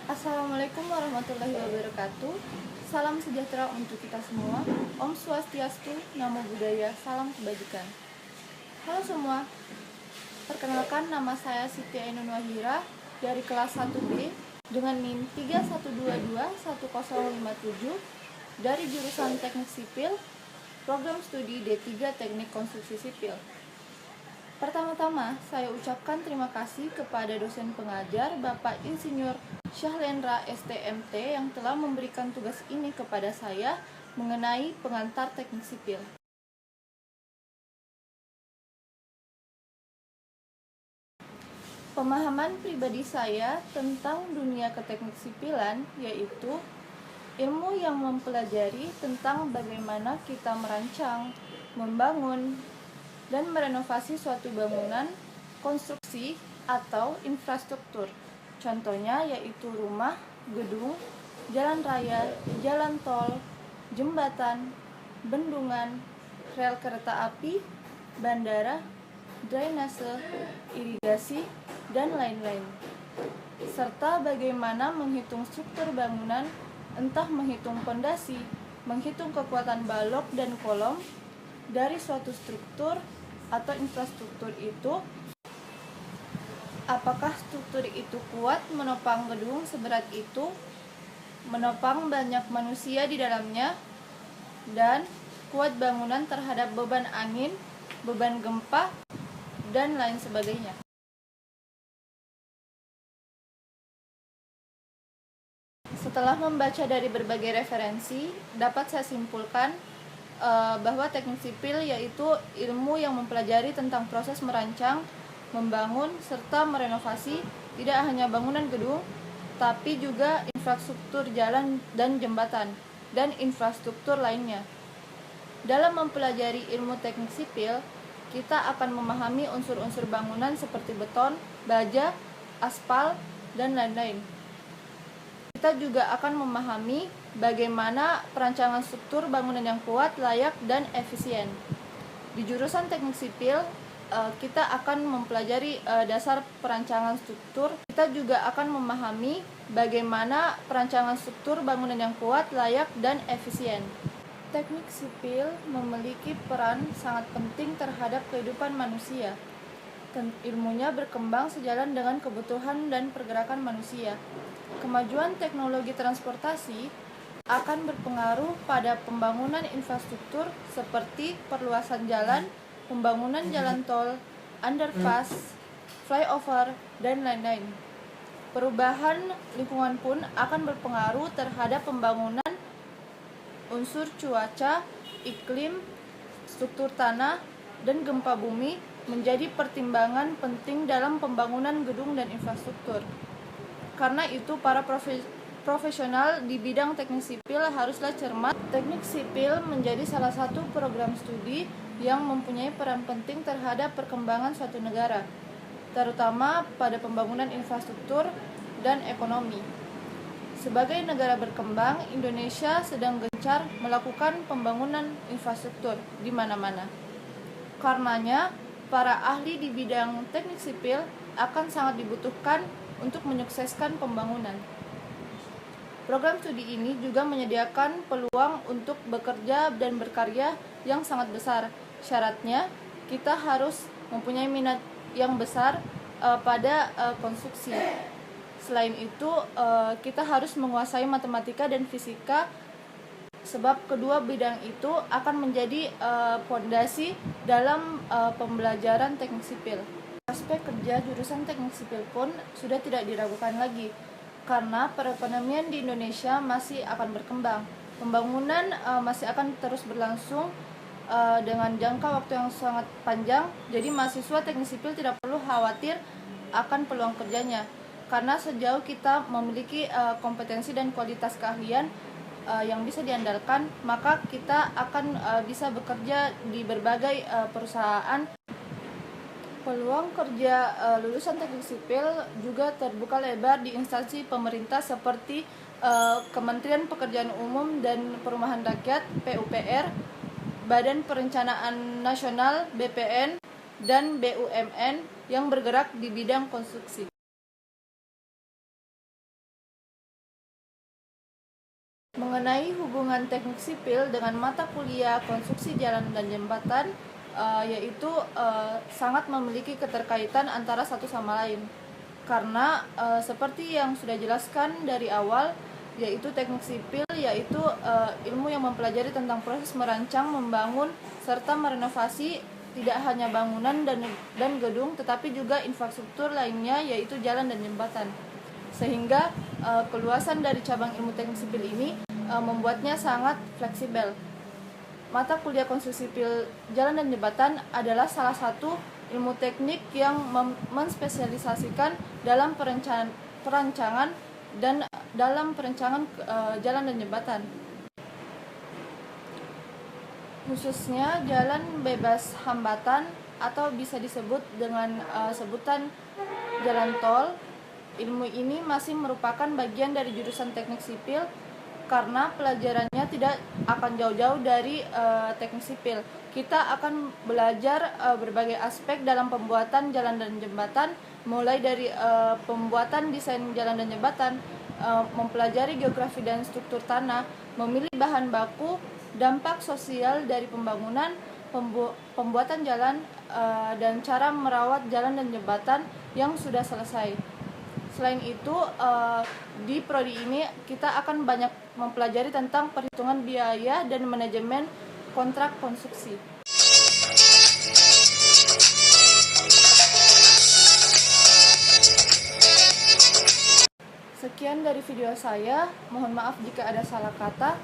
Assalamualaikum warahmatullahi wabarakatuh. Salam sejahtera untuk kita semua. Om Swastiastu, Namo Buddhaya, salam kebajikan. Halo semua, perkenalkan nama saya Siti Ainun Wahira dari kelas 1B dengan NIM 31221057 dari jurusan Teknik Sipil, program studi D3 Teknik Konstruksi Sipil. Pertama-tama, saya ucapkan terima kasih kepada dosen pengajar Bapak Insinyur Syahlendra STMT yang telah memberikan tugas ini kepada saya mengenai pengantar teknik sipil. Pemahaman pribadi saya tentang dunia keteknik sipilan yaitu ilmu yang mempelajari tentang bagaimana kita merancang, membangun, dan merenovasi suatu bangunan, konstruksi, atau infrastruktur. Contohnya yaitu rumah, gedung, jalan raya, jalan tol, jembatan, bendungan, rel kereta api, bandara, drainase, irigasi, dan lain-lain. Serta bagaimana menghitung struktur bangunan, entah menghitung pondasi, menghitung kekuatan balok dan kolom dari suatu struktur atau infrastruktur itu, apakah struktur itu kuat menopang gedung seberat itu, menopang banyak manusia di dalamnya, dan kuat bangunan terhadap beban angin, beban gempa, dan lain sebagainya. Setelah membaca dari berbagai referensi, dapat saya simpulkan bahwa teknik sipil yaitu ilmu yang mempelajari tentang proses merancang, membangun, serta merenovasi tidak hanya bangunan gedung, tapi juga infrastruktur jalan dan jembatan, dan infrastruktur lainnya. Dalam mempelajari ilmu teknik sipil, kita akan memahami unsur-unsur bangunan seperti beton, baja, aspal, dan lain-lain. Kita juga akan memahami bagaimana perancangan struktur bangunan yang kuat, layak, dan efisien. Di jurusan teknik sipil, kita akan mempelajari dasar perancangan struktur. Kita juga akan memahami bagaimana perancangan struktur bangunan yang kuat, layak, dan efisien. Teknik sipil memiliki peran sangat penting terhadap kehidupan manusia. Ilmunya berkembang sejalan dengan kebutuhan dan pergerakan manusia. Kemajuan teknologi transportasi akan berpengaruh pada pembangunan infrastruktur seperti perluasan jalan, pembangunan jalan tol, underpass, flyover, dan lain-lain. Perubahan lingkungan pun akan berpengaruh terhadap pembangunan unsur cuaca, iklim, struktur tanah, dan gempa bumi menjadi pertimbangan penting dalam pembangunan gedung dan infrastruktur. Karena itu, para profesional di bidang teknik sipil haruslah cermat. Teknik sipil menjadi salah satu program studi yang mempunyai peran penting terhadap perkembangan suatu negara, terutama pada pembangunan infrastruktur dan ekonomi. Sebagai negara berkembang, Indonesia sedang gencar melakukan pembangunan infrastruktur di mana-mana. Karenanya, para ahli di bidang teknik sipil akan sangat dibutuhkan untuk menyukseskan pembangunan. Program studi ini juga menyediakan peluang untuk bekerja dan berkarya yang sangat besar. Syaratnya, kita harus mempunyai minat yang besar pada konstruksi. Selain itu, kita harus menguasai matematika dan fisika, sebab kedua bidang itu akan menjadi fondasi dalam pembelajaran teknik sipil. Aspek kerja jurusan teknik sipil pun sudah tidak diragukan lagi, karena perekonomian di Indonesia masih akan berkembang. Pembangunan masih akan terus berlangsung dengan jangka waktu yang sangat panjang. Jadi mahasiswa teknik sipil tidak perlu khawatir akan peluang kerjanya, karena sejauh kita memiliki kompetensi dan kualitas keahlian yang bisa diandalkan, maka kita akan bisa bekerja di berbagai perusahaan. Peluang kerja lulusan teknik sipil juga terbuka lebar di instansi pemerintah seperti Kementerian Pekerjaan Umum dan Perumahan Rakyat (PUPR), Badan Perencanaan Nasional (BPN), dan BUMN yang bergerak di bidang konstruksi. Mengenai hubungan teknik sipil dengan mata kuliah konstruksi jalan dan jembatan, yaitu sangat memiliki keterkaitan antara satu sama lain. Karena seperti yang sudah jelaskan dari awal, yaitu teknik sipil yaitu ilmu yang mempelajari tentang proses merancang, membangun, serta merenovasi tidak hanya bangunan dan gedung, tetapi juga infrastruktur lainnya yaitu jalan dan jembatan. Sehingga keluasan dari cabang ilmu teknik sipil ini membuatnya sangat fleksibel. Mata kuliah konstruksi sipil jalan dan jembatan adalah salah satu ilmu teknik yang menspesialisasikan dalam perancangan dan dalam perancangan jalan dan jembatan. Khususnya jalan bebas hambatan atau bisa disebut dengan sebutan jalan tol. Ilmu ini masih merupakan bagian dari jurusan teknik sipil karena pelajarannya tidak akan jauh-jauh dari teknik sipil. Kita akan belajar berbagai aspek dalam pembuatan jalan dan jembatan, mulai dari pembuatan desain jalan dan jembatan, mempelajari geografi dan struktur tanah, memilih bahan baku, dampak sosial dari pembangunan, pembuatan jalan, dan cara merawat jalan dan jembatan yang sudah selesai. Selain itu, di prodi ini kita akan banyak mempelajari tentang perhitungan biaya dan manajemen kontrak konstruksi. Sekian dari video saya, mohon maaf jika ada salah kata.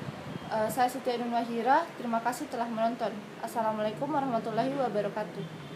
Saya Siti Ainun Wahira, terima kasih telah menonton. Assalamualaikum warahmatullahi wabarakatuh.